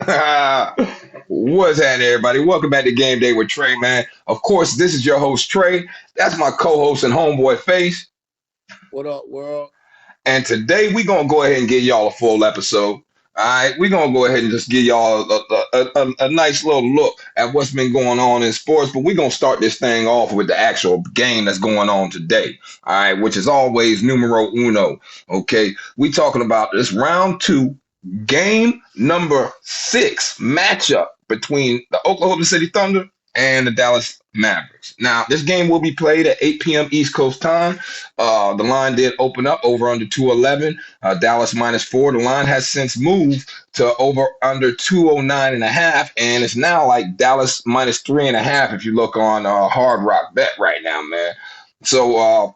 What's happening, everybody? Welcome back to Game Day with Trey, man. Of course, this is your host, Trey. That's my co-host and homeboy, Face. What up, world? And today we're gonna go ahead and give y'all a full episode. All right, we're gonna go ahead and just give y'all a nice little look at what's been going on in sports. But we're gonna start this thing off with the actual game that's going on today. All right, which is always numero uno. Okay, we talking about this round two, game number six matchup between the Oklahoma City Thunder and the Dallas Mavericks. Now, this game will be played at 8 p.m. East Coast time. The line did open up over under 211. Dallas -4. The line has since moved to over under 209 and a half, and it's now like Dallas -3.5 if you look on Hard Rock Bet right now, man. So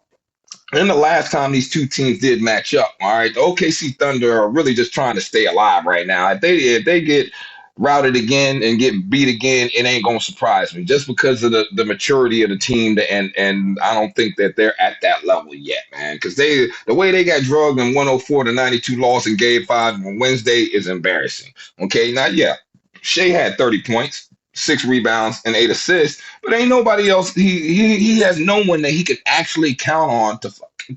and the last time these two teams did match up, all right, the OKC Thunder are really just trying to stay alive right now. If they get routed again and get beat again, it ain't gonna surprise me just because of the maturity of the team. And I don't think that they're at that level yet, man. Because the way they got drugged in 104-92 loss in Game 5 on Wednesday is embarrassing. Okay, now yeah, Shea had 30 points, 6 rebounds, and 8 assists. But ain't nobody else. He has no one that he could actually count on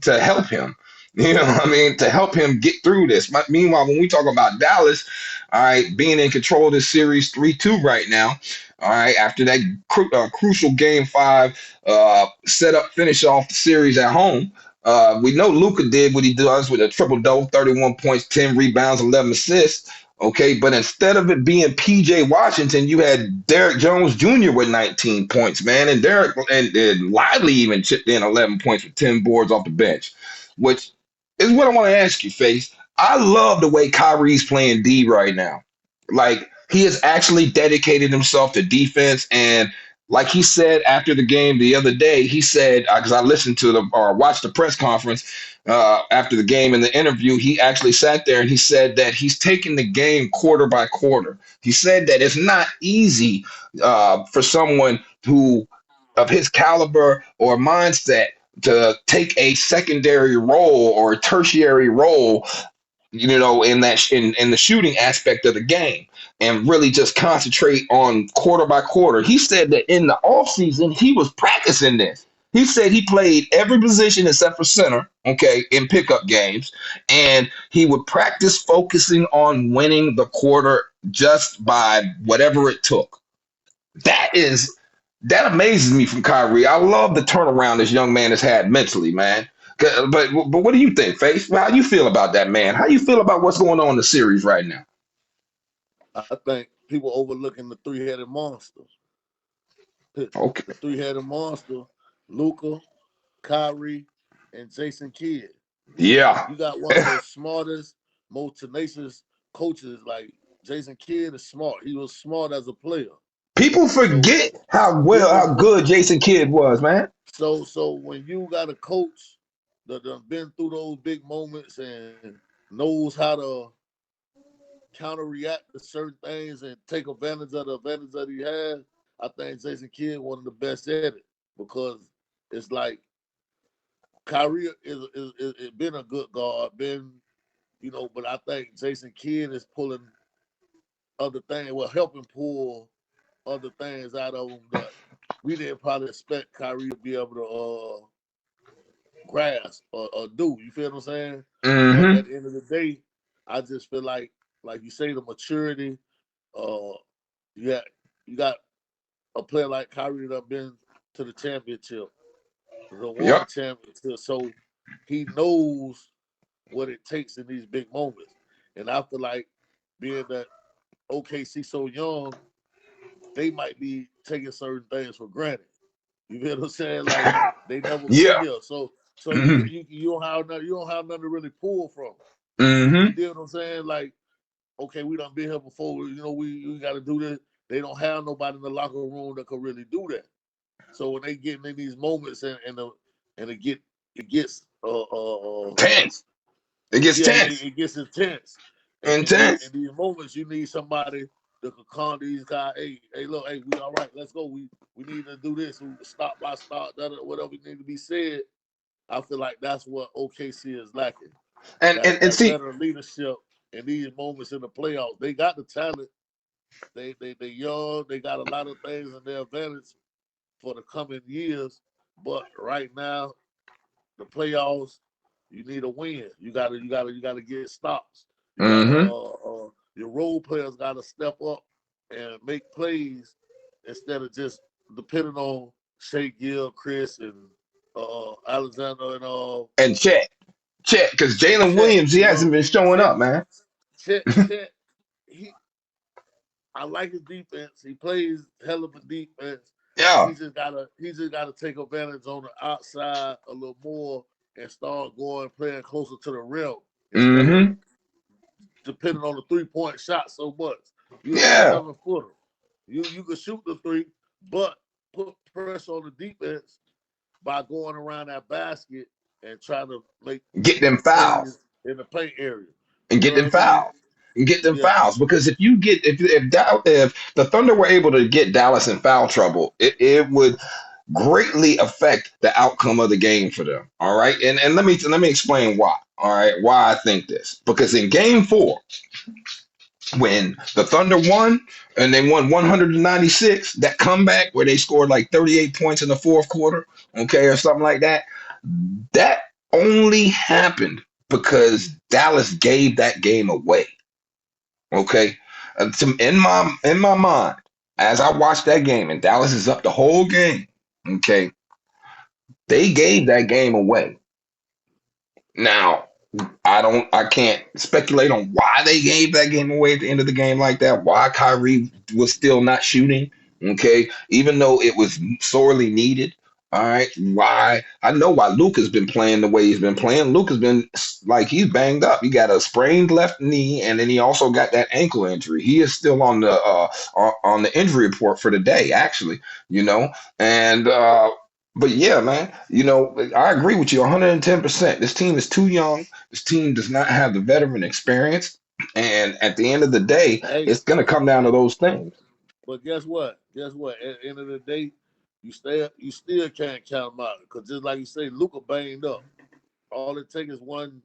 to help him. You know what I mean? To help him get through this. Meanwhile, when we talk about Dallas, all right, being in control of this series 3-2 right now. All right, after that crucial game five set up, finish off the series at home. We know Luca did what he does with a triple double, 31 points, 10 rebounds, 11 assists. Okay, but instead of it being PJ Washington, you had Derek Jones Jr. with 19 points, man, and Derek and Lively even chipped in 11 points with 10 boards off the bench, which is what I want to ask you, Face. I love the way Kyrie's playing D right now. Like he has actually dedicated himself to defense, and like he said after the game the other day, he said because I listened to the or watched the press conference after the game in the interview, he actually sat there and he said that he's taking the game quarter by quarter. He said that it's not easy for someone who of his caliber or mindset to take a secondary role or a tertiary role, in the shooting aspect of the game and really just concentrate on quarter by quarter. He said that in the offseason, he was practicing this. He said he played every position except for center, okay, in pickup games. And he would practice focusing on winning the quarter just by whatever it took. That amazes me from Kyrie. I love the turnaround this young man has had mentally, man. But what do you think, Faith? How you feel about that, man? How you feel about what's going on in the series right now? I think people overlooking the three-headed monster. Okay. The three-headed monster, Luca, Kyrie, and Jason Kidd. Yeah. You got one of the smartest, most tenacious coaches. Like Jason Kidd is smart. He was smart as a player. People So forget how people, good Jason Kidd was, man. so when you got a coach that done been through those big moments and knows how to counter-react to certain things and take advantage of the advantage that he has, I think Jason Kidd one of the best at it because it's like Kyrie is been a good guard, but I think Jason Kidd is pulling other things, well, helping pull other things out of him that we didn't probably expect Kyrie to be able to grasp or do. You feel what I'm saying? But Mm-hmm. at the end of the day, I just feel like you say, the maturity. Uh, you got a player like Kyrie that been to the championship, the won the Yep. championship, so he knows what it takes in these big moments. And I feel like being that OKC so young, they might be taking certain things for granted. You feel what I'm saying? Like they never been Yeah. here, so Mm-hmm. you don't have nothing to really pull from. You Mm-hmm. deal what I'm saying? Like, okay, we done been here before. We got to do this. They don't have nobody in the locker room that could really do that. So when they getting in these moments and it gets Tense. It gets yeah, tense. it gets intense. And in Intense. these moments, you need somebody that could calm these guys. Hey, look, hey, we all right. Let's go. We need to do this. Stop by stop. Whatever need to be said. I feel like that's what OKC is lacking. And That and, and that see, veteran leadership in these moments in the playoffs. They got the talent. They young. They got a lot of things in their advantage for the coming years. But right now, the playoffs, you need a win. You gotta get stops. You gotta Mm-hmm. your role players gotta step up and make plays instead of just depending on Shea Gill, Chris, and Alexander And check, because and Jalen Chet. Williams, he You know hasn't what I been mean? showing Chet, up, man. Chet, Chet. He I like his defense. He plays hell of a defense. Yeah. He just gotta take advantage on the outside a little more and start going playing closer to the rim instead of Mm-hmm. depending on the 3-point shot so much. You're a Yeah. 7-footer. You can shoot the three, but put pressure on the defense by going around that basket and trying to make Get them plays fouls. in the paint area. And You get know them what I mean? fouls. And get them Yeah. fouls. Because if the Thunder were able to get Dallas in foul trouble, it would greatly affect the outcome of the game for them. All right. And let me explain why. All right, why I think this. Because in game four, when the Thunder won and they won 196, that comeback where they scored like 38 points in the fourth quarter, okay, or something like that, that only happened because Dallas gave that game away. Okay, in my mind, as I watched that game and Dallas is up the whole game, okay, they gave that game away. Now, I can't speculate on why they gave that game away at the end of the game like that. Why Kyrie was still not shooting, okay, even though it was sorely needed. All right, why? I know why Luke has been playing the way he's been playing. Luke has been like he's banged up. He got a sprained left knee, and then he also got that ankle injury. He is still on the injury report for the day, actually. You know, and but yeah, man, I agree with you 110%. This team is too young. This team does not have the veteran experience. And at the end of the day, Hey, it's going to come down to those things. but guess what? Guess what? At the end of the day, you still can't count them out because just like you say, Luca banged up. All it takes is one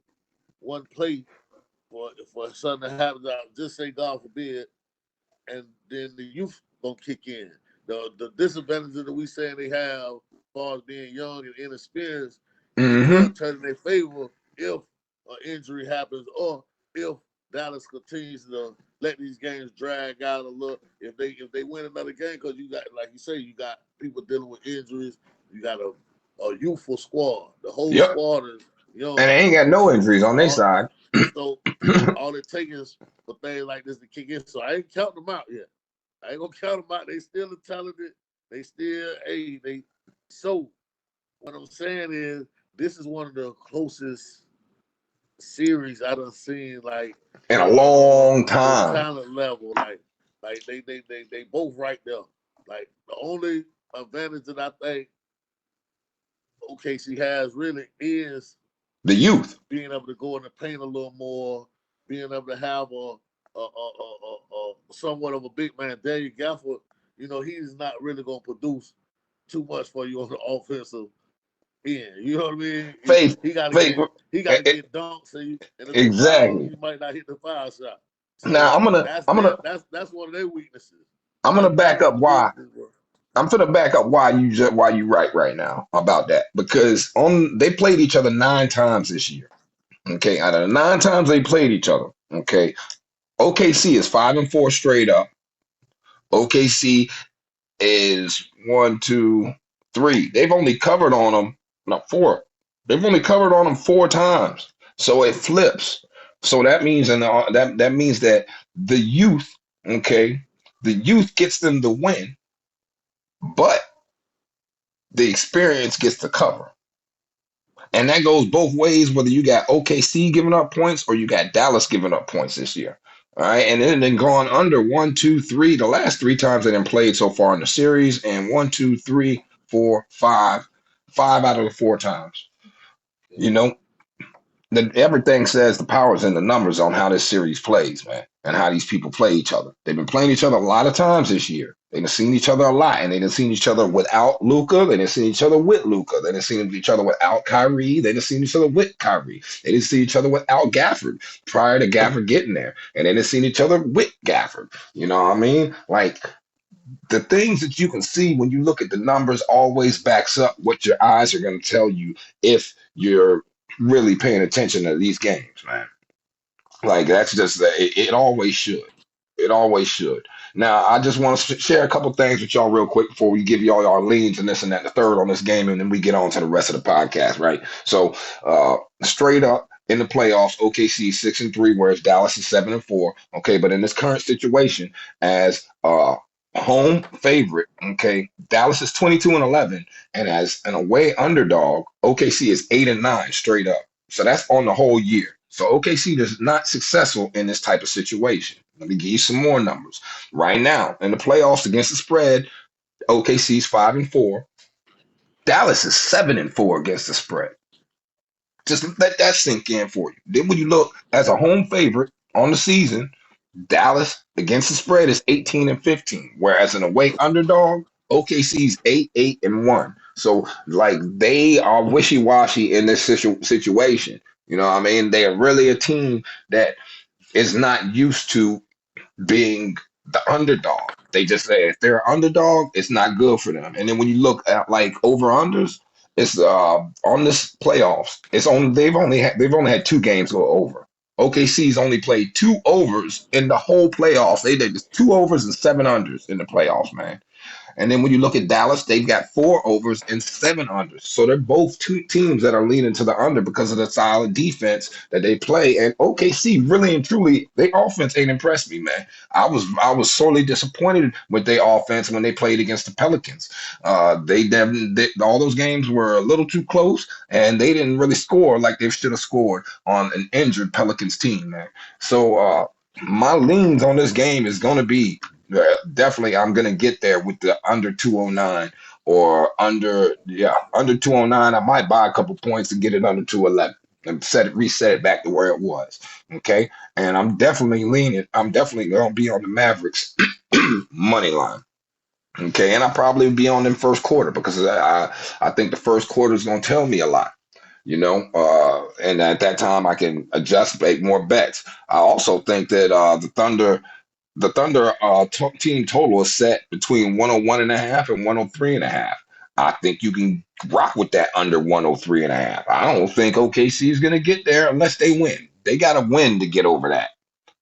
play for something to happen. Just say God forbid, and then the youth gonna kick in. The disadvantages that we saying they have, as far as being young and inexperienced, it Hmm. could turn in their favor if an injury happens or if Dallas continues to let these games drag out a little. If they win another game, because you got, like you say, you got people dealing with injuries. You got a youthful squad. The whole Yep. squad is And young. they ain't got no So injuries on their all side. so all it takes is for things like this to kick in. So I ain't counting them out yet. I ain't gonna count them out. They still are talented. They still, hey, they. So what I'm saying is, this is one of the closest series I done seen. Like In a on long the time. talent level, like they both right there. Like the only advantage that I think OKC has really is The youth. being able to go in the paint a little more, being able to have a somewhat of a big man. Daniel Gafford, he's not really going to produce too much for you on the offensive end. You know what I mean? He, Faith. he got to Faith. get he got to get dunks and a few fouls. Exactly. He might not hit the foul shot. Now So I'm gonna that's I'm their gonna that's one of their weaknesses. I'm gonna That's back up Dallas' why. weakness. I'm gonna back up why you right now about that. Because they played each other 9 times this year. Okay, out of the 9 times they played each other, okay, OKC is 5-4 straight up. OKC is one, two, three. They've only covered on them, not four. They've only covered on them 4 times. So it flips. So that means that means that the youth, okay, the youth gets them the win, but the experience gets the cover. And that goes both ways, whether you got OKC giving up points or you got Dallas giving up points this year. All right. And then gone under one, two, three, the last 3 times they done played so far in the series, and one, two, three, four, five, 5 out of the 4 times. You know, then everything says the power's in the numbers on how this series plays, man, and how these people play each other. They've been playing each other a lot of times this year. They done seen each other a lot, and they done seen each other without Luca. They done seen each other with Luca. They done seen each other without Kyrie. They done seen each other with Kyrie. They didn't see each other without Gafford prior to Gafford getting there, and they done seen each other with Gafford. You know what I mean? Like the things that you can see when you look at the numbers always backs up what your eyes are going to tell you if you're really paying attention to these games, man. Like that's just it always should. It always should. Now, I just want to share a couple things with y'all real quick before we give y'all our leads and this and that, the third on this game, and then we get on to the rest of the podcast, right? So, straight up in the playoffs, OKC 6-3, whereas Dallas is 7-4. Okay, but in this current situation, as home favorite, okay, Dallas is 22-11, and as an away underdog, OKC is 8-9 straight up. So that's on the whole year. So OKC is not successful in this type of situation. Let me give you some more numbers. Right now, in the playoffs against the spread, OKC's 5-4. Dallas is 7-4 against the spread. Just let that sink in for you. Then when you look as a home favorite on the season, Dallas against the spread is 18-15, whereas an away underdog, OKC's 8-1. So like they are wishy-washy in this situation. You know what I mean? They are really a team that is not used to being the underdog. They just say if they're an underdog, it's not good for them. And then when you look at like over unders, it's on this playoffs. It's only they've only had two games go over. OKC's only played two overs in the whole playoffs. They did just two overs and seven unders in the playoffs, man. And then when you look at Dallas, they've got four overs and seven unders. So they're both two teams that are leaning to the under because of the solid defense that they play. And OKC really and truly, their offense ain't impressed me, man. I was sorely disappointed with their offense when they played against the Pelicans. All those games were a little too close, and they didn't really score like they should have scored on an injured Pelicans team, man. So my leans on this game is going to be definitely I'm gonna get there with the under 209 or under 209. I might buy a couple points to get it under 211 and reset it back to where it was. Okay. And I'm definitely gonna be on the Mavericks money line. Okay. And I'll probably be on them first quarter because I think the first quarter is gonna tell me a lot. And at that time I can adjust, make more bets. I also think that the Thunder team total is set between 101 and a half and 103 and a half. I think you can rock with that under 103 and a half. I don't think OKC is going to get there unless they win. They got to win to get over that.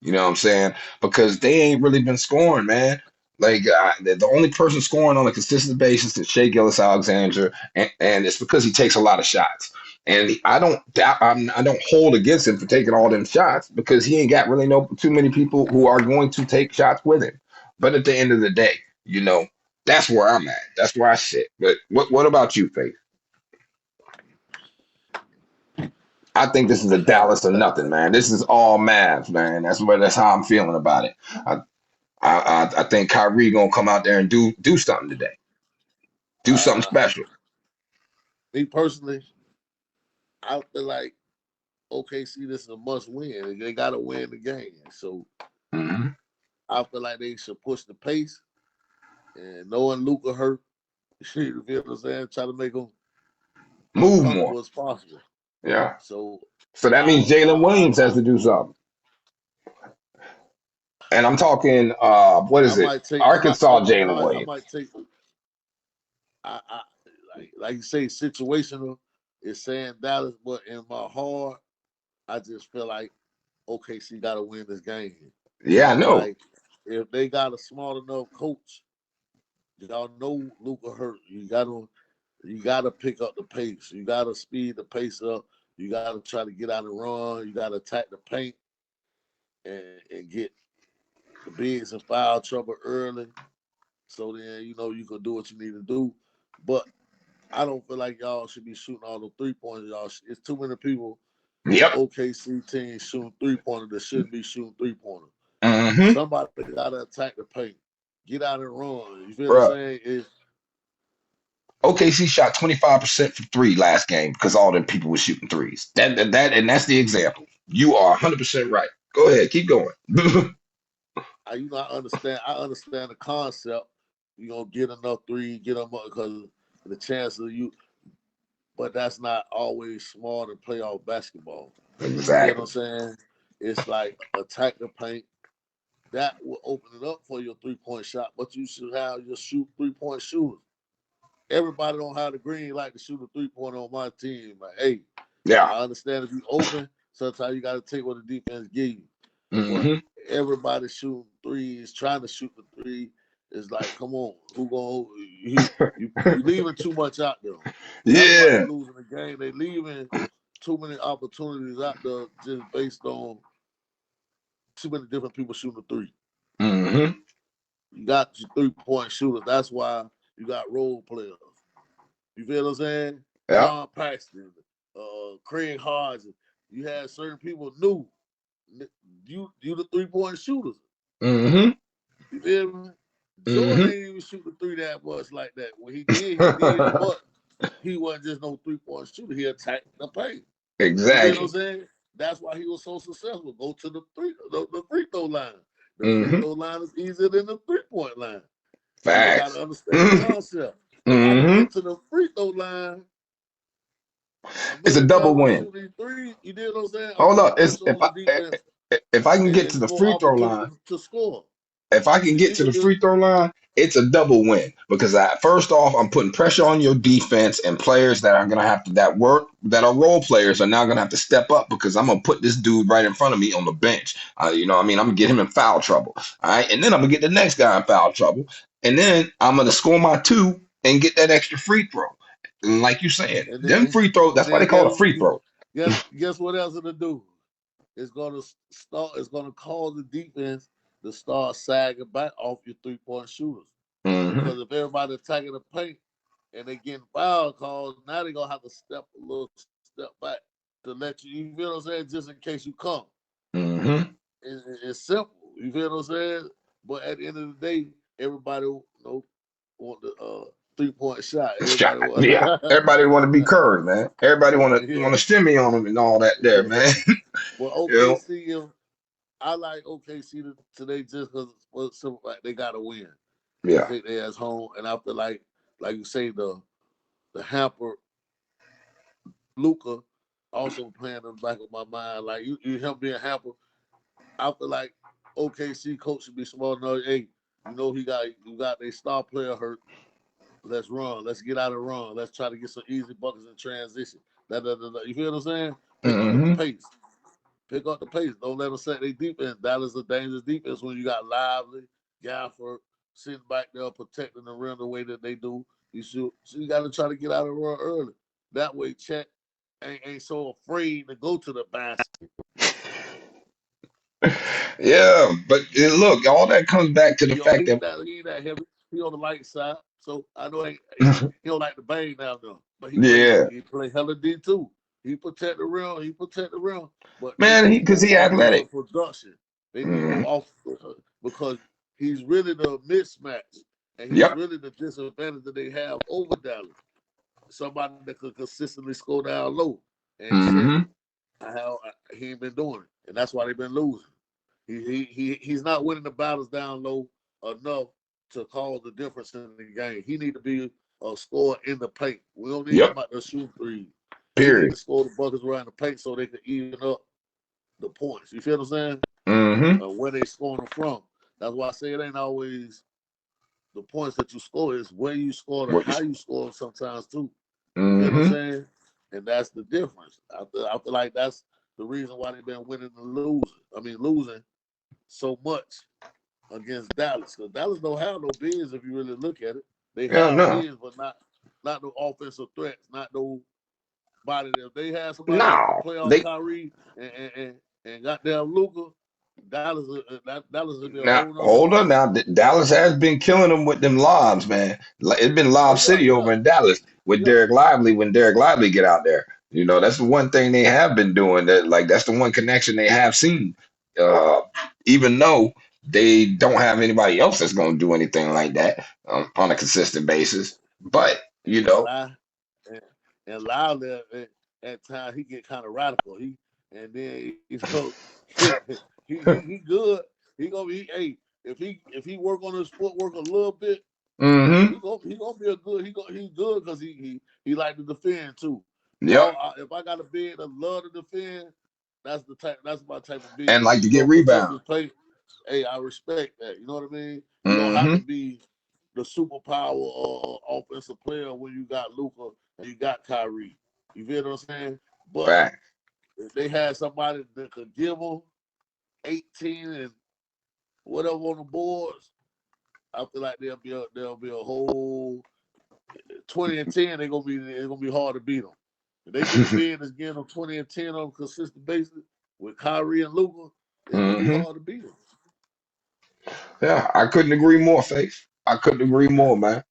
You know what I'm saying? Because they ain't really been scoring, man. Like the only person scoring on a consistent basis is Shea Gillis-Alexander, and it's because he takes a lot of shots. And I don't hold against him for taking all them shots because he ain't got really no too many people who are going to take shots with him. But at the end of the day, that's where I'm at. That's where I sit. But what about you, Faith? I think this is a Dallas or nothing, man. This is all Mavs, man. That's how I'm feeling about it. I think Kyrie gonna come out there and do something today. Do something special. Me personally, I feel like OKC, this is a must win. They got to win the game. So Hmm. I feel like they should push the pace. And knowing Luca hurt, you feel what I'm saying? Try to make him as Move more. comfortable as possible. Yeah. So So that I means Jalen Williams has I to do something. And I'm talking, what I is it? might take Arkansas Jalen I Williams. might take I like you say situational is saying Dallas, but in my heart, I just feel like OKC got to win this game. And Yeah, I I feel know. like if they got a smart enough coach, y'all know Luca hurt. You gotta pick up the pace. You gotta speed the pace up. You gotta try to get out and run. You gotta attack the paint and get the bigs in foul trouble early. So then you can do what you need to do. But I don't feel like y'all should be shooting all the 3 pointers. It's too many people on the Yep. OKC team shooting 3 pointers that shouldn't be shooting 3 pointers. Hmm. Somebody gotta attack the paint, get out and run. You feel what I'm Bruh. saying? It's OKC shot 25% from three last game because all them people were shooting threes. And that's the example. You are 100% right. Go ahead, keep going. I understand. I understand the concept, you gonna get enough three, get them up because the chance of you. But that's not always smart in playoff basketball. You get what I'm Exactly. saying? It's like attack the paint. That will open it up for your 3-point shot, but you should have your 3-point shooters. Everybody don't have the green like to shoot a 3-point on my team. Like, hey, Yeah. I understand if you open, sometimes you got to take what the defense give you. But Mm-hmm. everybody shooting threes, trying to shoot the three, is like, come on, who going you leaving too much out there. That's why they Yeah. losing the game. They leaving too many opportunities out there just based on too many different people shooting the three. Mm-hmm. You got your 3-point shooters. That's why you got role players. You feel what I'm saying? Yeah. John Paxton, Craig Hodges. You had certain people knew you the 3-point shooters. Mm-hmm. You feel me? Jordan Mm-hmm. ain't even shoot the three that much like that. When he did, but he wasn't just no 3-point shooter. He attacked the paint. You feel what I'm Exactly. saying? That's why he was so successful. Go to the free throw line. The free Mm-hmm. throw line is easier than the 3-point line. People got to Facts. understand the concept. If I can Mm-hmm. get to the free throw line, I'm It's a making double better to win. shoot these threes. You did what I'm saying? I'm Hold putting up. It's pressure on the defense, if I can and get to it's the more free throw opportunity line. to score. If I can You get did to the it. free throw line, it's a double win because first off, I'm putting pressure on your defense and players that are gonna have to that are role players are now gonna have to step up because I'm gonna put this dude right in front of me on the bench. You know, what I mean, I'm gonna get him in foul trouble. All right, and then I'm gonna get the next guy in foul trouble, and then I'm gonna score my two and get that extra free throw. And like you saying, And them then free throws. and That's why they then call it a free throw. guess what else it'll do? It's gonna start. It's gonna cause the defense to start sagging back off your 3-point shooters Hmm. because if everybody attacking the paint and they getting foul calls, now they're gonna have to step a little step back to let you. You feel what I'm saying? Just in case you come. Hmm. It's simple. You feel what I'm saying? But at the end of the day, everybody want the 3-point shot. Everybody Shot. want. Yeah. Everybody want to be Curry, man. Everybody want Yeah. to shimmy on them and all that there, man. Well, You know? OKC, I like OKC today just because like they got to win to Yeah. take their ass home, and I feel like you say, the hamper Luca also playing in the back of my mind. Like you him being hamper, I feel like OKC coach should be smart enough. Hey, you got a star player hurt. Let's run. Let's get out of run. Let's try to get some easy buckets in transition. You feel what I'm saying? Pick up the Hmm. pace. Pick up the pace. Don't let them set their defense. Dallas is a dangerous defense when you got Lively, Gafford sitting back there protecting the rim the way that they do. So you got to try to get out of the run early. That way, Chet ain't so afraid to go to the basket. Yeah, but look, all that comes back to the fact that He ain't that heavy. He on the light side. So I know he don't like to bang down there. But yeah, he play hella D too. He protect the rim. But they man, need because more he athletic. offensive production. They need Hmm. more off because he's really the mismatch. And he's Yep. really the disadvantage that they have over Dallas. Somebody that could consistently score down low. And Chet, Hmm. he ain't been doing it. And that's why they've been losing. He's not winning the battles down low enough to cause the difference in the game. He need to be a scorer in the paint. We don't need him Yep. out there shooting threes. He need to Period. score the buckets around the paint so they can even up the points. You feel what I'm saying? Hmm. Where they scoring them from. That's why I say it ain't always the points that you score. It's where you score and What you? how you score sometimes too. You feel what I'm Hmm. saying? And that's the difference. I feel like that's the reason why they've been winning and losing. Losing so much against Dallas because Dallas don't have no bigs if you really look at it. They Yeah. have No. bigs, but not no offensive threats, not no body. If they had somebody that could No. play off They Kyrie and goddamn Luca, Dallas would be a now whole nother hold on. ball. Now Dallas has been killing them with them lobs, man. It's been Oh Lob yeah, City over yeah, in Dallas with yeah. Derek Lively when Derek Lively get out there. You know, that's the one thing they have been doing. That's the one connection they have seen. Uh, Even though they don't have anybody else that's going to do anything like that on a consistent basis. But you And know, lie and, and Lyle at times he get kind of radical. And then he good. He gonna be hey if he work on his footwork a little bit. Mm-hmm. He gonna be a good he's good because he like to defend too. Yep. If I got a big that love to defend, that's my type of And big. like If to you get gonna protect rebound. this play, hey, I respect that. You know what I mean? You don't have to Mm-hmm. be the superpower or offensive player when you got Luka and you got Kyrie. You feel what I'm saying? But Fact. if they had somebody that could give them 18 and whatever on the boards, I feel like there'll be a whole 20 and 10. It's gonna be hard to beat them. If they get a bid that's getting them 20 and 10 on a consistent basis with Kyrie and Luka, it's gonna be Mm-hmm. hard to beat them. Yeah, I couldn't agree more, Faith. I couldn't agree more, man.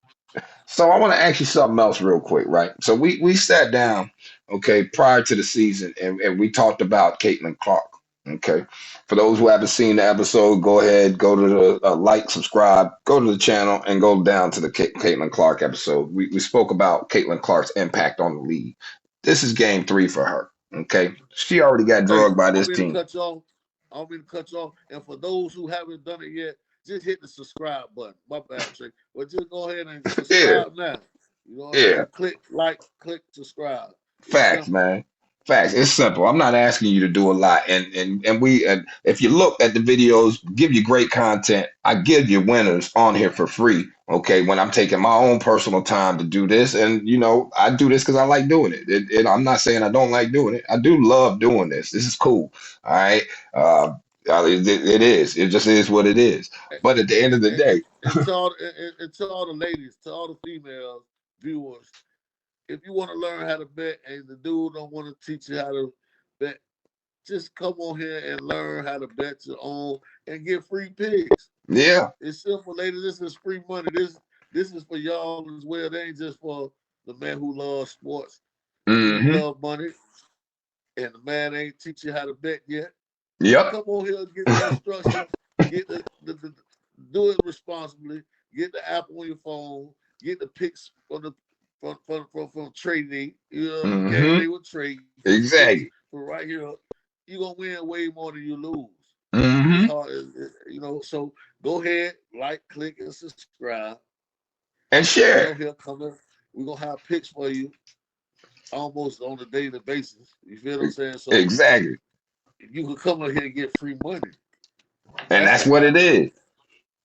So I want to ask you something else real quick, right? So we sat down, okay, prior to the season, and we talked about Caitlin Clark. Okay. For those who haven't seen the episode, go ahead, go to the like, subscribe, go to the channel, and go down to the Caitlin Clark episode. We spoke about Caitlin Clark's impact on the league. This is game 3 for her. Okay. She already got Hey, drugged by I don't this mean to team. cut you off. I don't mean to cut you off. And for those who haven't done it yet, just hit the subscribe button. My bad, Trey. But just go ahead and Yeah, subscribe now. You know what I yeah. mean? Click like, click subscribe. It's Facts, simple. man. Facts. It's simple. I'm not asking you to do a lot. And if you look at the videos, give you great content. I give you winners on here for free. Okay, when I'm taking my own personal time to do this, and I do this because I like doing it. I'm not saying I don't like doing it. I do love doing this. This is cool. All right. It is. It just is what it is. But at the end of the day, And to all the ladies, to all the females viewers, if you want to learn how to bet and the dude don't want to teach you how to bet, just come on here and learn how to bet your own and get free picks. yeah. It's simple, ladies. This is free money. This is for y'all as well. They ain't just for the man who loves sports. If you Mm-hmm. love money and the man ain't teach you how to bet yet, just Yep. come on here and get the instructions. Get the do it responsibly. Get the app on your phone. Get the picks from trading. You know, Mm-hmm. Gameday Wit Trei. Get the picks Exactly. from right here. You're gonna win way more than you lose. It's Mm-hmm. hard, so go ahead, like, click, and subscribe. And And we share. on here coming. We're gonna have picks for you almost on a daily basis. You feel what I'm saying? So Exactly. you can come in here and get free money. And That's that's the what it avenue. is.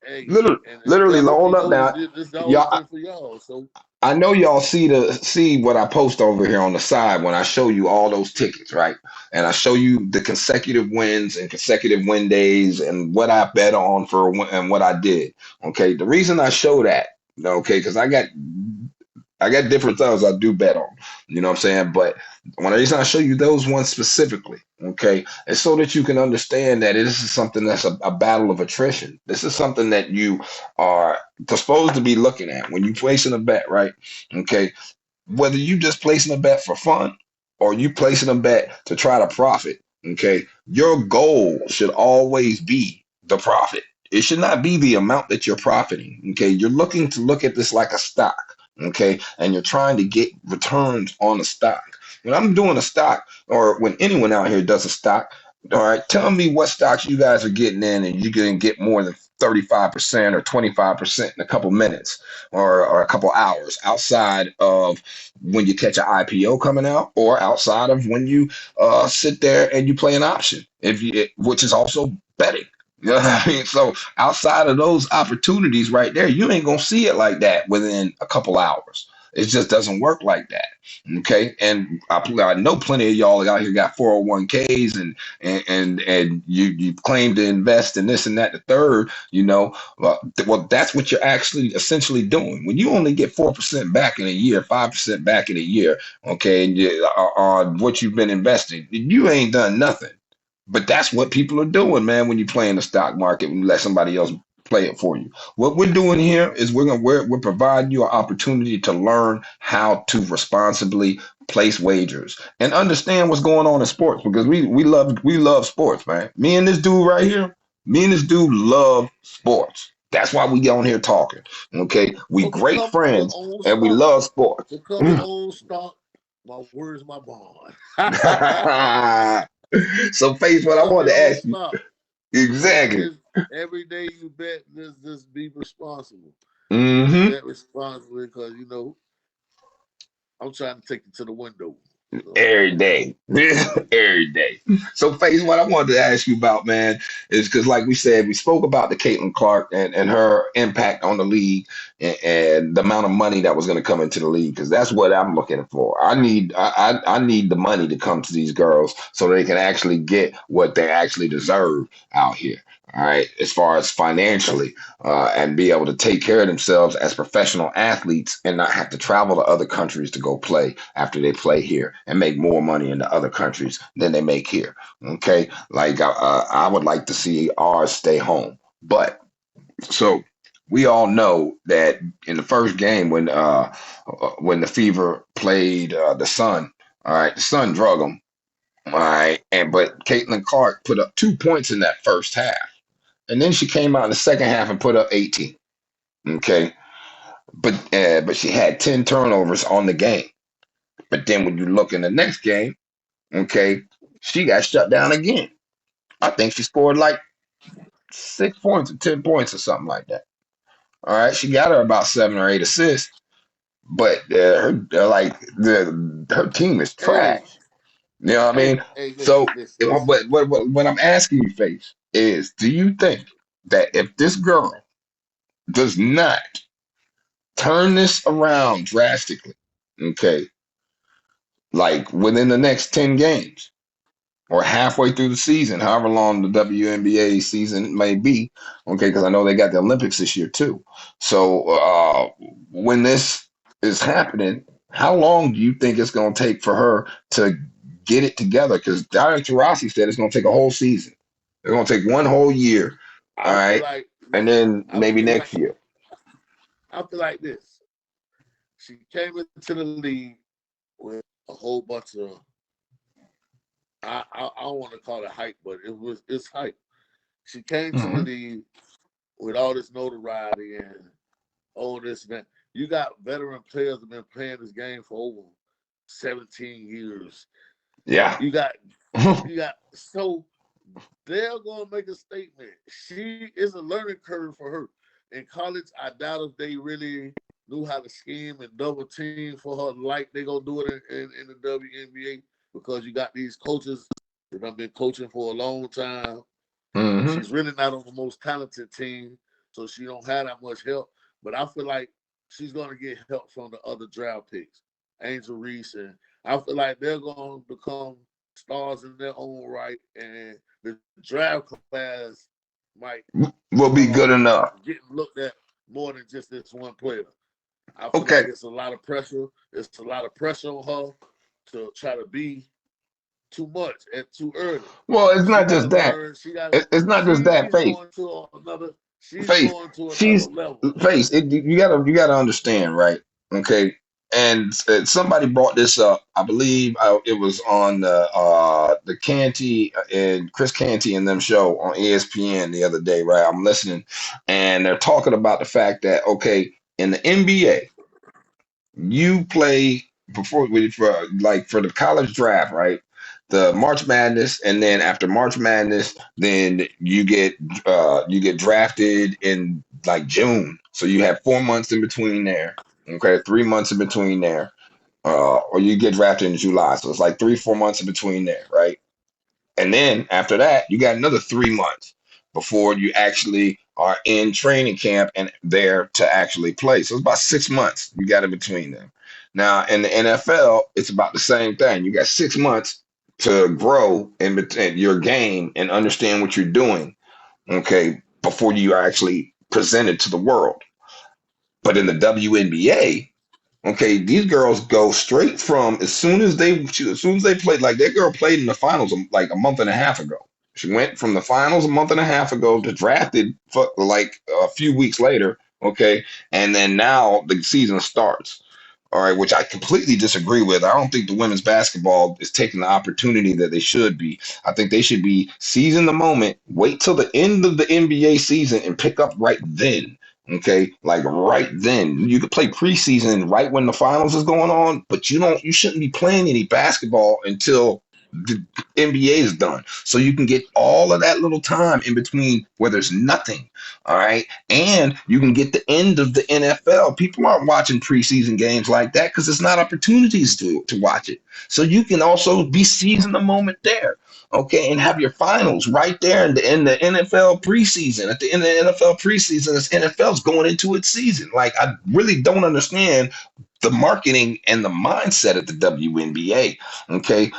Hey, Literally, and literally, fellas, hold you up know now. this always Y'all, been for y'all. So I know y'all see what I post over here on the side when I show you all those tickets, right? And I show you the consecutive wins and consecutive win days and what I bet on and what I did. Okay. The reason I show that, okay, because I got different things I do bet on. You know what I'm saying? But when the reason I show you those ones specifically, okay, is so that you can understand that this is something that's a battle of attrition. This is something that you are supposed to be looking at when you placing a bet, right? Okay, whether you just placing a bet for fun or you placing a bet to try to profit, okay, your goal should always be the profit. It should not be the amount that you're profiting. Okay, you're looking to look at this like a stock, okay, and you're trying to get returns on a stock. When I'm doing a stock, or when anyone out here does a stock, all right, tell me what stocks you guys are getting in and you can get more than 35% or 25% in a couple minutes or a couple hours outside of when you catch an IPO coming out or outside of when you sit there and you play an option, which is also betting. You know what I mean? So outside of those opportunities right there, you ain't gonna see it like that within a couple hours. It just doesn't work like that. Okay. And I know plenty of y'all out here got 401ks and you claim to invest in this and that, the third, well, that's what you're actually essentially doing. When you only get 4% back in a year, 5% back in a year, okay, and on what you've been investing, you ain't done nothing. But that's what people are doing, man, when you play in the stock market and you let somebody else play it for you. What we're doing here is we're providing you an opportunity to learn how to responsibly place wagers and understand what's going on in sports because we love sports, man. Me and this dude love sports. That's why we get on here talking. Okay. We great become your friends own and we stock. love sports. Become your own stock. My word's my bond. So, Faith, what I Become wanted your to own ask you stock. And exactly. just every day you bet, just be responsible. Use Mm-hmm. that responsibly because I'm trying to take you to the window. So Every day. Every day. So, Face, what I wanted to ask you about, man, is because, like we said, we spoke about the Caitlin Clark and her impact on the league and the amount of money that was going to come into the league, because that's what I'm looking for. I need the money to come to these girls so they can actually get what they actually deserve out here. All right, as far as financially, and be able to take care of themselves as professional athletes and not have to travel to other countries to go play after they play here and make more money in the other countries than they make here. Okay, like I would like to see ours stay home, but so we all know that in the first game when the Fever played the Sun, all right, the Sun drug them. All right, and but Caitlin Clark put up 2 points in that first half. And then she came out in the second half and put up 18. Okay, but she had 10 turnovers on the game. But then when you look in the next game, okay, she got shut down again. I think she scored like 6 points or 10 points or something like that. All right, she got her about 7 or 8 assists, but her team is hey, trash. You know what I mean? listen, So listen, listen. what I'm asking you, Face, is do you think that if this girl does not turn this around drastically, okay, like within the next 10 games or halfway through the season, however long the WNBA season may be, okay, because I know they got the Olympics this year too. So when this is happening, how long do you think it's going to take for her to get it together? Because Diane Taurasi said it's going to take a whole season. It's going to take one whole year, all I feel right, like and listen, then I maybe feel like next year. I feel like this. She came into the league with a whole bunch of I don't want to call it hype, but it's hype. She came to the Hmm. league with all this notoriety and all this and that. You got veteran players that have been playing this game for over 17 years. Yeah. You got so they're gonna make a statement. She is a learning curve for her. In college, I doubt if they really knew how to scheme and double team for her like they gonna do it in the WNBA because you got these coaches that have been coaching for a long time. Hmm. She's really not on the most talented team, so she don't have that much help. But I feel like she's gonna get help from the other draft picks, Angel Reese, and I feel like they're gonna become stars in their own right, and the draft class might Will be start good enough. getting looked at more than just this one player. I feel like Okay. it's a lot of pressure. It's a lot of pressure on her to try to be too much and too early. Well, it's She not got to just that. learn. She got to. It's not just that She's faith. going to another. She's Faith. going to another She's level. Faith. You gotta understand, right? Okay. And somebody brought this up. I believe it was on the Canty and Chris Canty and them show on ESPN the other day, right? I'm listening, and they're talking about the fact that okay, in the NBA, you play before for like for the college draft, right? The March Madness, and then after March Madness, then you get drafted in like June. So you have 4 months in between there. Okay, 3 months in between there, or you get drafted in July. So it's like 3, 4 months in between there, right? And then after that, you got another 3 months before you actually are in training camp and there to actually play. So it's about 6 months you got in between them. Now in the NFL, it's about the same thing. You got 6 months to grow in between your game and understand what you're doing, okay, before you are actually presented to the world. But in the WNBA, okay, these girls go straight from as soon as they played, like that girl played in the finals like a month and a half ago. She went from the finals a month and a half ago to drafted for like a few weeks later, okay, and then now the season starts. All right, which I completely disagree with. I don't think the women's basketball is taking the opportunity that they should be. I think they should be seizing the moment, wait till the end of the NBA season and pick up right then. Okay, like right then. You could play preseason right when the finals is going on, but you shouldn't be playing any basketball until the NBA is done. So you can get all of that little time in between where there's nothing. All right. And you can get the end of the NFL. People aren't watching preseason games like that because it's not opportunities to watch it. So you can also be seizing the moment there. Okay, and have your finals right there in the NFL preseason. At the end of the NFL preseason, this NFL's going into its season. Like I really don't understand the marketing and the mindset of the WNBA. Okay,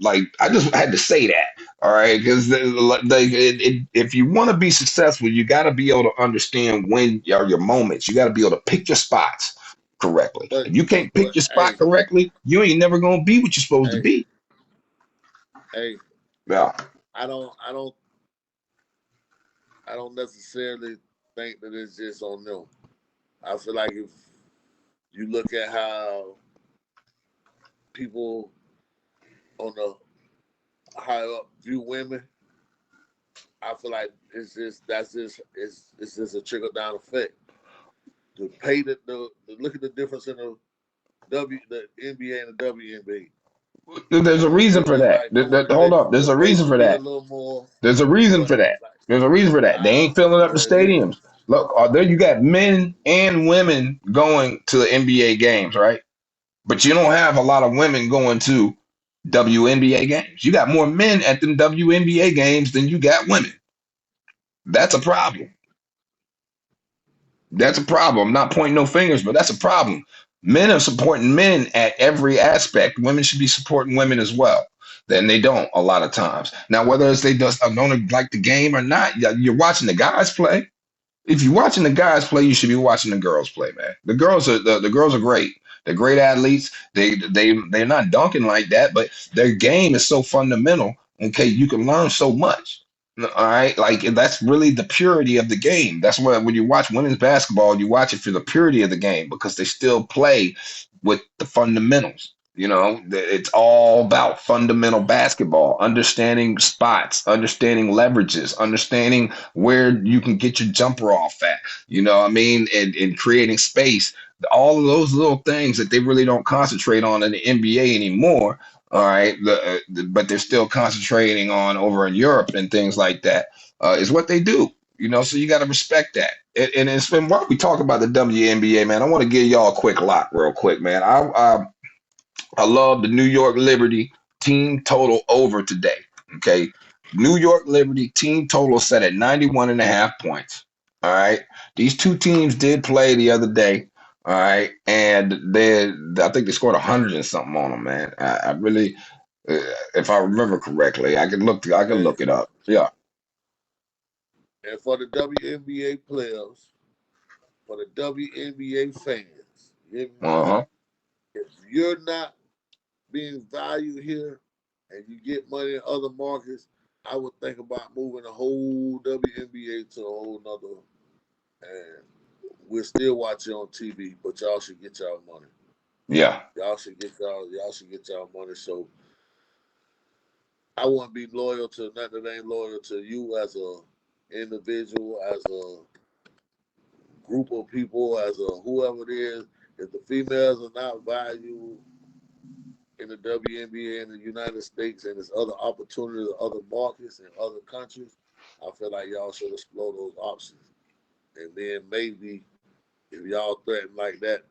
like I just had to say that. All right, because if you want to be successful, you got to be able to understand when are your moments. You got to be able to pick your spots correctly. But If you can't pick but your spot correctly, you ain't never gonna be what you're supposed to hey, be. hey, Yeah. I don't I don't I don't necessarily think that it's just on them. I feel like if you look at how people on the high up view women, I feel like it's just a trickle down effect. To pay the look at the difference in the NBA and the WNBA. There's a It reason should for be that. like come on, Hold up. There's the a pay reason for should be a that. little more. There's a reason What for that. like There's a reason for that. They ain't filling up the what it is? stadiums. Look, there you got men and women going to the NBA games, right? But you don't have a lot of women going to WNBA games. You got more men at the WNBA games than you got women. That's a problem. That's a problem. I'm not pointing no fingers, but that's a problem. Men are supporting men at every aspect. Women should be supporting women as well. Then they don't a lot of times. Now, whether it's they just don't like the game or not, you're watching the guys play. If you're watching the guys play, you should be watching the girls play, man. The girls are great. They're great athletes. They're not dunking like that, but their game is so fundamental. Okay, you can learn so much. All right, like that's really the purity of the game. That's why when you watch women's basketball, you watch it for the purity of the game because they still play with the fundamentals. It's all about fundamental basketball, understanding spots, understanding leverages, understanding where you can get your jumper off at, what I mean? And creating space. All of those little things that they really don't concentrate on in the NBA anymore. All right. But they're still concentrating on over in Europe and things like that, is what they do. So you got to respect that. And it's been while we talk about the WNBA, man. I want to give y'all a quick lock real quick, man. I love the New York Liberty team total over today. Okay. New York Liberty team total set at 91 and a half points. All right. These two teams did play the other day. All right. And I think they scored 100 and something on them, man. I really, uh, if I remember correctly, I can Hey, look it up. Yeah. and for the WNBA players, for the WNBA fans, Uh-huh. if you're not being valued here and you get money in other markets, I would think about moving the whole WNBA to a whole nother. And we're still watching on TV, but y'all should get y'all money. Yeah. Y'all should get y'all money. So I want to be loyal to nothing that ain't loyal to you as a individual, as a group of people, as a whoever it is. If the females are not valued in the WNBA in the United States and there's other opportunities, other markets in other countries, I feel like y'all should explore those options. And then maybe if y'all threaten like that,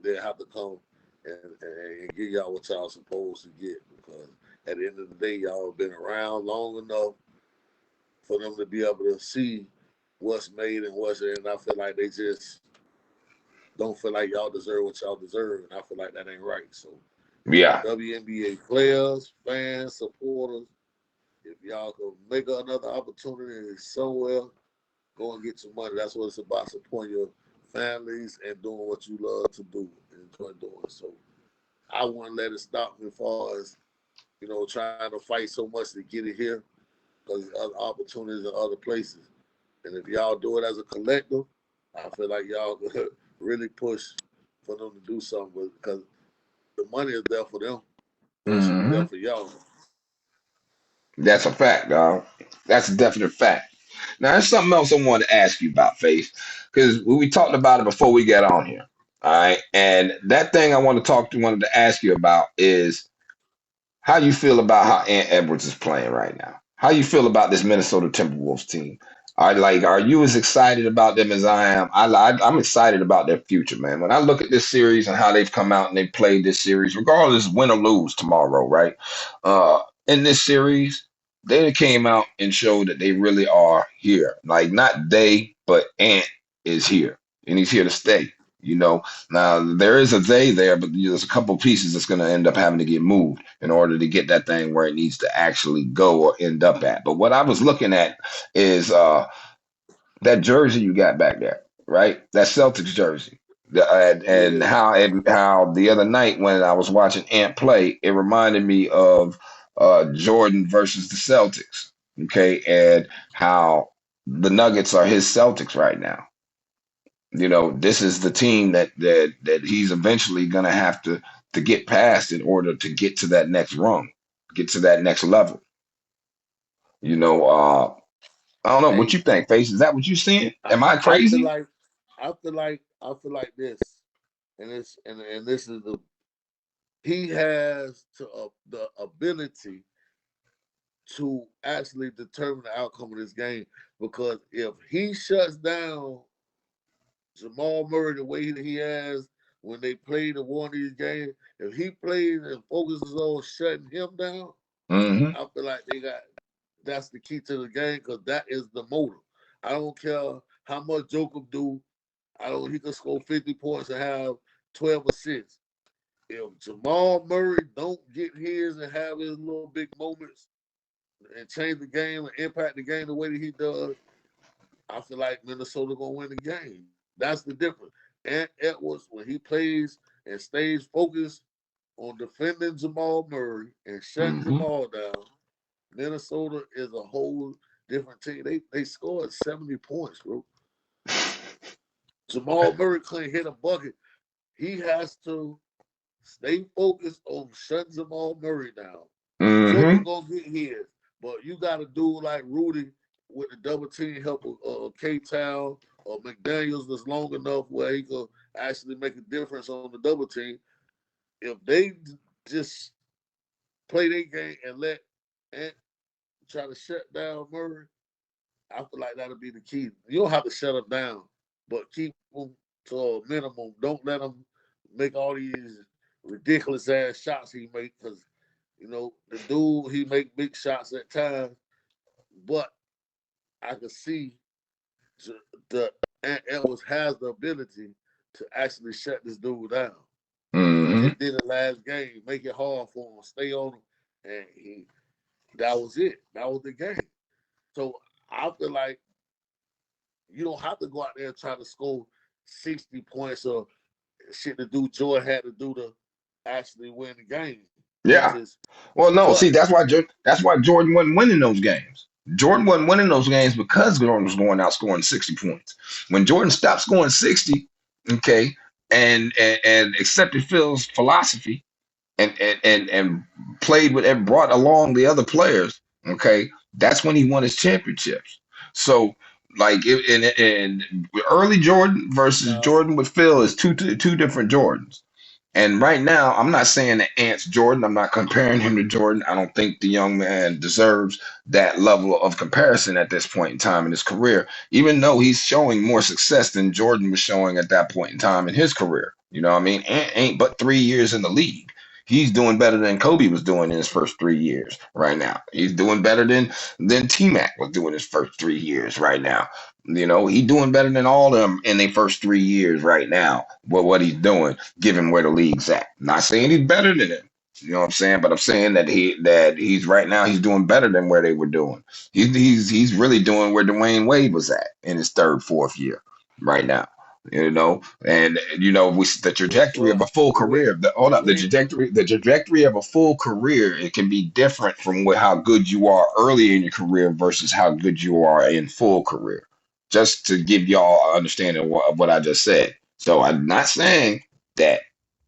they have to come and give y'all what y'all supposed to get. Because at the end of the day, y'all have been around long enough for them to be able to see what's made and what's there. And I feel like they just don't feel like y'all deserve what y'all deserve. And I feel like that ain't right. So for the Yeah. WNBA players, fans, supporters, if y'all can make another opportunity somewhere, go and get your money. That's what it's about, supporting your families and doing what you love to do and enjoy doing. So I wouldn't let it stop me as far as, trying to fight so much to get it here because there's other opportunities in other places. And if y'all do it as a collective, I feel like y'all could really push for them to do something because the money is there for them, but it should be there Hmm. for y'all. That's a fact, dog. That's a definite fact. Now, there's something else I wanted to ask you about, Faith, because we talked about it before we got on here. All right. And that thing I wanted to ask you about is how you feel about how Ant Edwards is playing right now? How you feel about this Minnesota Timberwolves team? Are you as excited about them as I am? I'm excited about their future, man. When I look at this series and how they've come out and they played this series, regardless win or lose tomorrow, right? In this series, they came out and showed that they really are here. Like not they, but Ant is here, and he's here to stay. You know, now there is a they there, but there's a couple pieces that's going to end up having to get moved in order to get that thing where it needs to actually go or end up at. But what I was looking at is that jersey you got back there, right? That Celtics jersey. And Yeah, how the other night when I was watching Ant play, it reminded me of Jordan versus the Celtics. Okay, and how the Nuggets are his Celtics right now. You know, this is the team that he's eventually gonna have to get past in order to get to that next rung, get to that next level. You know, I don't know what hey, you think, Face. Is that what you seeing? I, Am I I feel crazy? like I feel like this, and this is the he has the ability to actually determine the outcome of this game because if he shuts down Jamal Murray the way that he has when they played and won these games, if he plays and focuses on shutting him down, Hmm. I feel like they got that's the key to the game because that is the motive. I don't care how much Joker do. I don't. He could score 50 points and have 12 assists. If Jamal Murray don't get his and have his little big moments and change the game and impact the game the way that he does, I feel like Minnesota gonna win the game. That's the difference. And Edwards, when he plays and stays focused on defending Jamal Murray and shutting Hmm. Jamal down, Minnesota is a whole different team. They scored 70 points, bro. Jamal Murray couldn't hit a bucket. He has to stay focused on shutting Jamal Murray down. Joker Hmm. gonna get his, but you got to do like Rudy with the double team help of K Town or McDaniels that's long enough where he could actually make a difference on the double team. If they just play their game and let Ant try to shut down Murray, I feel like that'll be the key. You don't have to shut him down, but keep him to a minimum. Don't let him make all these ridiculous ass shots he make because the dude he make big shots at times, but I can see the Edwards has the ability to actually shut this dude down. He Hmm. just did it last game, make it hard for him, stay on him, and that was it. That was the game. So I feel like you don't have to go out there and try to score 60 points or shit the dude Joy had to do to actually win the game, which Yeah. is Well, no. but See, that's why Jordan wasn't winning those games. Jordan wasn't winning those games because Jordan was going out scoring 60 points. When Jordan stopped scoring 60, okay, and accepted Phil's philosophy and played with and brought along the other players, okay, that's when he won his championships. So like in early Jordan versus now Jordan with Phil is two different Jordans. And right now, I'm not saying that Ant's Jordan. I'm not comparing him to Jordan. I don't think the young man deserves that level of comparison at this point in time in his career, even though he's showing more success than Jordan was showing at that point in time in his career. You know what I mean? Ant ain't but 3 years in the league. He's doing better than Kobe was doing in his first 3 years right now. He's doing better than T Mac was doing his first 3 years right now. You know, he doing better than all of them in their first 3 years right now. What he's doing, given where the league's at. Not saying he's better than him. You know what I'm saying? But I'm saying that he's right now he's doing better than where they were doing. He's really doing where Dwayne Wade was at in his third, fourth year right now. You know, and the trajectory of well a full Dwayne career. Hold up, Dwayne the trajectory of a full career. It can be different from how good you are early in your career versus how good you are in full career. Just to give y'all an understanding of what I just said. So I'm not saying that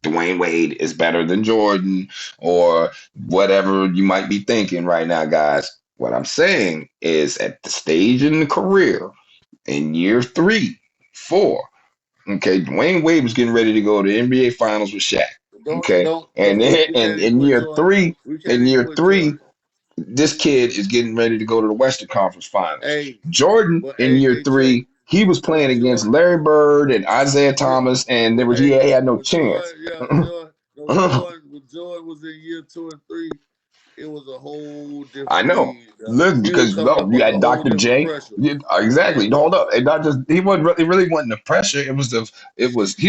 Dwayne Wade is better than Jordan or whatever you might be thinking right now, guys. What I'm saying is at the stage in the career, in year 3, 4, okay, Dwayne Wade was getting ready to go to the NBA Finals with Shaq. Okay, don't and forget then we and can't even put Jordan. We can't in even year put three, Jordan. this kid is getting ready to go to the Western Conference Finals. Hey, Jordan but in year hey Trey, three, he was playing with against Jordan, Larry Bird and Isaiah yeah, Thomas, and with he hey had no with chance. Jordan, yeah, Jordan, no Jordan, when Jordan was in year 2 and 3, it was a whole I different know. league. Look, We was because coming no, up you under a had whole Dr. different J. pressure. Exactly. And Hold up. And not just he wasn't really, it really wasn't the pressure. He was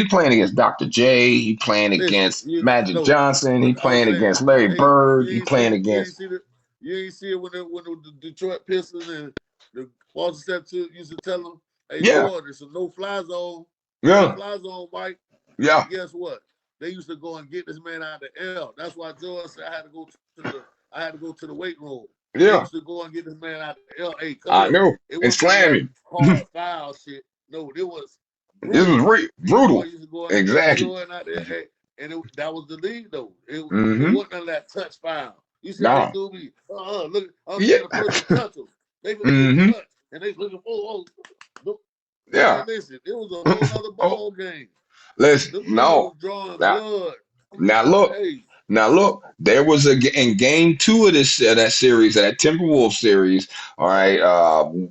playing against Dr. J. He playing listen, against you Magic no, Johnson. He I'm playing saying, against Larry hey, Bird. He playing you ain't against see the, you ain't see it when the Detroit Pistons and the Boston Celtics used to tell them, "Hey yeah, Jordan, it's a no yeah, fly zone, Mike." yeah, And guess what? They used to go and get this man out of the L. That's why Jordan said I had to go to the weight room. They used yeah. to go and get this man out of the L. Hey, come I here. know. It And wasn't none of slam that him. hard foul shit. No, it was This was brutal. These brutal. boys used to go and get Exactly. Jordan out there, and that was the league though. It Mm-hmm. wasn't none of that touch foul. You see how they Nah. do me? Look, I'm Yeah. seeing a person touch them. They gonna get Mm-hmm. touched, and they looking for look, man. Yeah. Listen, it was a whole nother Oh, ball game. listen. Them niggas No. was drawing Now, blood. now look. Hey, Now look, there was in game two of this that series, that Timberwolves series. All right,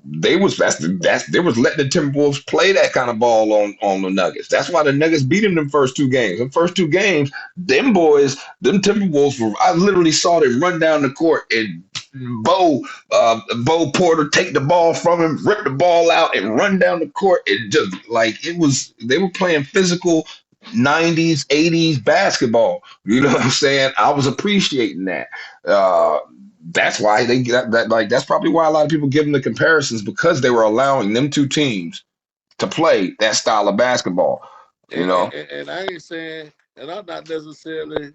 they was they was letting the Timberwolves play that kind of ball on the Nuggets. That's why the Nuggets beat them first two games. The first two games, them boys, them Timberwolves were. I literally saw them run down the court and Bo Porter take the ball from him, rip the ball out, and run down the court. And just like it was, they were playing physical 90s, 80s basketball. You know what I'm saying? I was appreciating that. Uh, that's why they get that. Like that's probably why a lot of people give them the comparisons because they were allowing them two teams to play that style of basketball. You know? and I ain't saying, and I'm not necessarily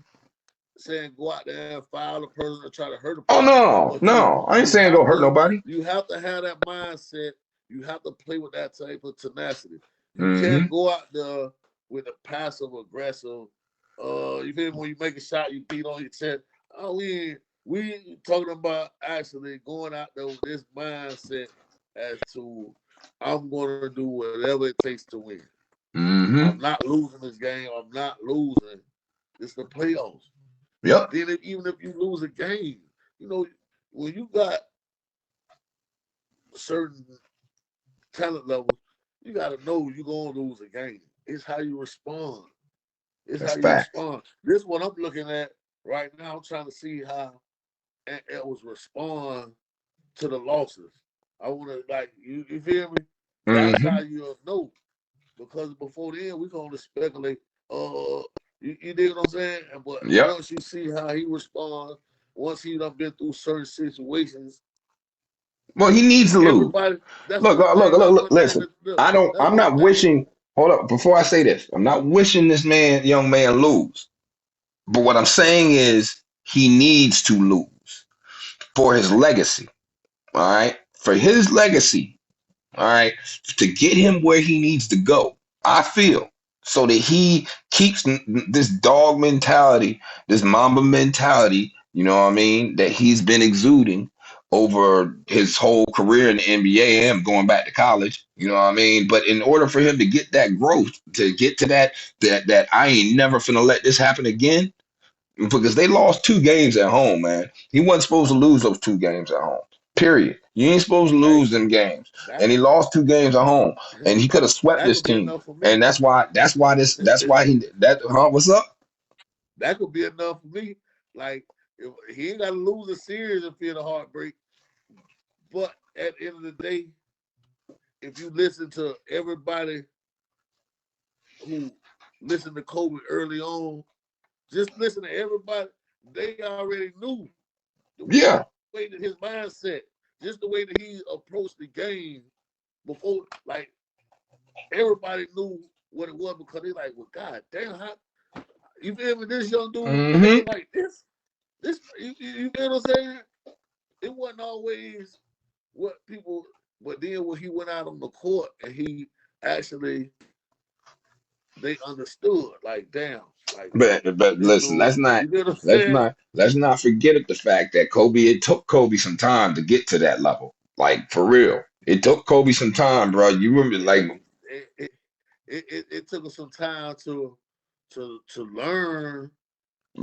saying go out there and foul a person or try to hurt a Oh person, no, but no, I ain't saying go hurt nobody. you have to have that mindset. You have to play with that type of tenacity. You Mm-hmm. can't go out there with a passive aggressive. You feel me? When you make a shot, you beat on your chest. Oh, we talking about actually going out there with this mindset as to I'm going to do whatever it takes to win. I'm Mm-hmm. not losing this game. I'm not losing. It's the playoffs. Yep. Then even if you lose a game, you know, when you got certain talent levels, you got to know you're going to lose a game. It's how you respond. It's That's how you facts. respond. This one I'm looking at right now. I'm trying to see how it was respond to the losses. I want to like you feel me? That's how Mm-hmm. you know because before then we can only speculate. You dig what I'm saying? But Yep. once you see how he responds, once he done been through certain situations, Well, he needs to lose. everybody. That's Look, one look, look, thing. look, look. Listen, That's I'm one not thing. wishing. Hold up. Before I say this, I'm not wishing this young man, lose. But what I'm saying is he needs to lose for his legacy. All right. For his legacy. All right. To get him where he needs to go. I feel so that he keeps this dog mentality, this Mamba mentality, you know what I mean, that he's been exuding over his whole career in the NBA and going back to college, you know what I mean? But in order for him to get that growth, to get to that I ain't never finna let this happen again, because they lost two games at home, man. He wasn't supposed to lose those two games at home. Period. You ain't supposed to lose Hey, them games. that And he lost two games at home. And he could have swept that this could be team. enough for me. And that's why what's up? That could be enough for me. Like if he ain't got to lose a series and feel the heartbreak. But at the end of the day, if you listen to everybody who listened to Kobe early on, just listen to everybody. They already knew the Yeah. way that his mindset, just the way that he approached the game before. Like everybody knew what it was because they like, well, god damn, how you feel me? This young dude Mm-hmm. playing like this. You feel what I'm saying? It wasn't always what people. But then when he went out on the court and he actually they understood, like damn, like But this listen, dude. You feel what I'm saying? let's not forget the fact that it took Kobe some time to get to that level. Like for real. It took Kobe some time, bro. You remember like Hey, it took us some time to learn.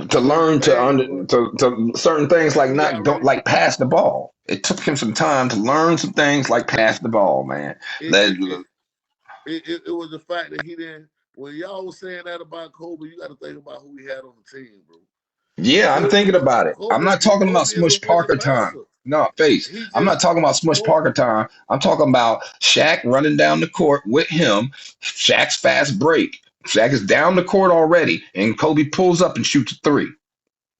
to It's learn bad, but to certain things like he not got don't rid. like pass the ball. It took him some time to learn some things like pass the ball, man. It That it, it it was the fact that he didn't. When y'all was saying that about Kobe, you got to think about who he had on the team, bro. yeah, I'm thinking about it. I'm not talking about Kobe is a Smush winning Parker time. passer. No, face. He I'm not just talking about Smush Kobe. Parker time. I'm talking about Shaq running down the court with him. Shaq's fast break. Shaq is down the court already, and Kobe pulls up and shoots a three.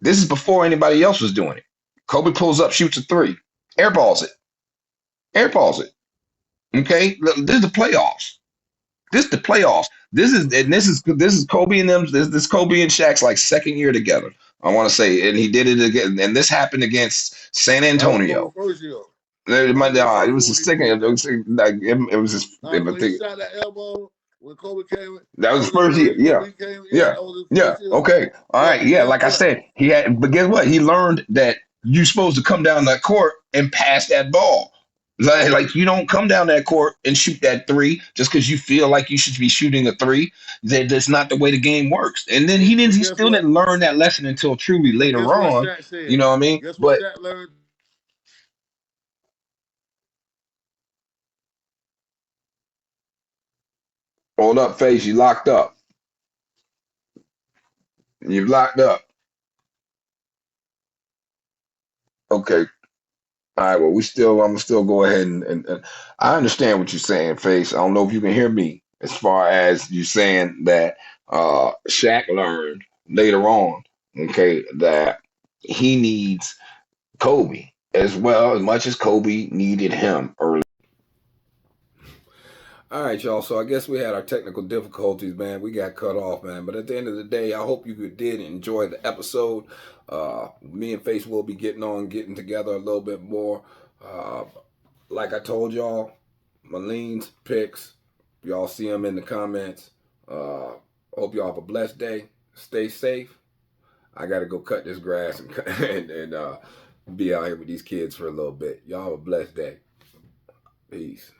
This is before anybody else was doing it. Kobe pulls up, shoots a three, airballs it, airballs it. Okay, this is the playoffs. This is the playoffs. This is Kobe and them. This Kobe and Shaq's like second year together. I want to say, and he did it again. And this happened against San That was Kobe Antonio. first year. It, That was his it first year was the when he second. did it. It was his. Now I when he think shot that elbow when Kobe came, that that was his was his first year. first year Yeah, when he came. Yeah, yeah, that was his yeah. first year. Okay, all right. But Yeah, guess like I what? said, he had. But guess what? He learned that you're supposed to come down that court and pass that ball. Like you don't come down that court and shoot that three just because you feel like you should be shooting a three. That's not the way the game works. And then he didn't. But He guess still what? didn't learn that lesson until truly But later guess what on. Shaq You said? know what I mean? Guess what But Shaq learned? hold up, face. You locked up. You locked up. Okay. All right. Well, we still. I'm gonna still go ahead and I understand what you're saying, face. I don't know if you can hear me as far as you saying that Shaq learned later on. Okay, that he needs Kobe as well as much as Kobe needed him early. All right, y'all. So I guess we had our technical difficulties, man. We got cut off, man. But at the end of the day, I hope you did enjoy the episode. Me and Face will be getting together a little bit more. Uh, like I told y'all, Malene's picks. Y'all see them in the comments. Hope y'all have a blessed day. Stay safe. I got to go cut this grass and be out here with these kids for a little bit. Y'all have a blessed day. Peace.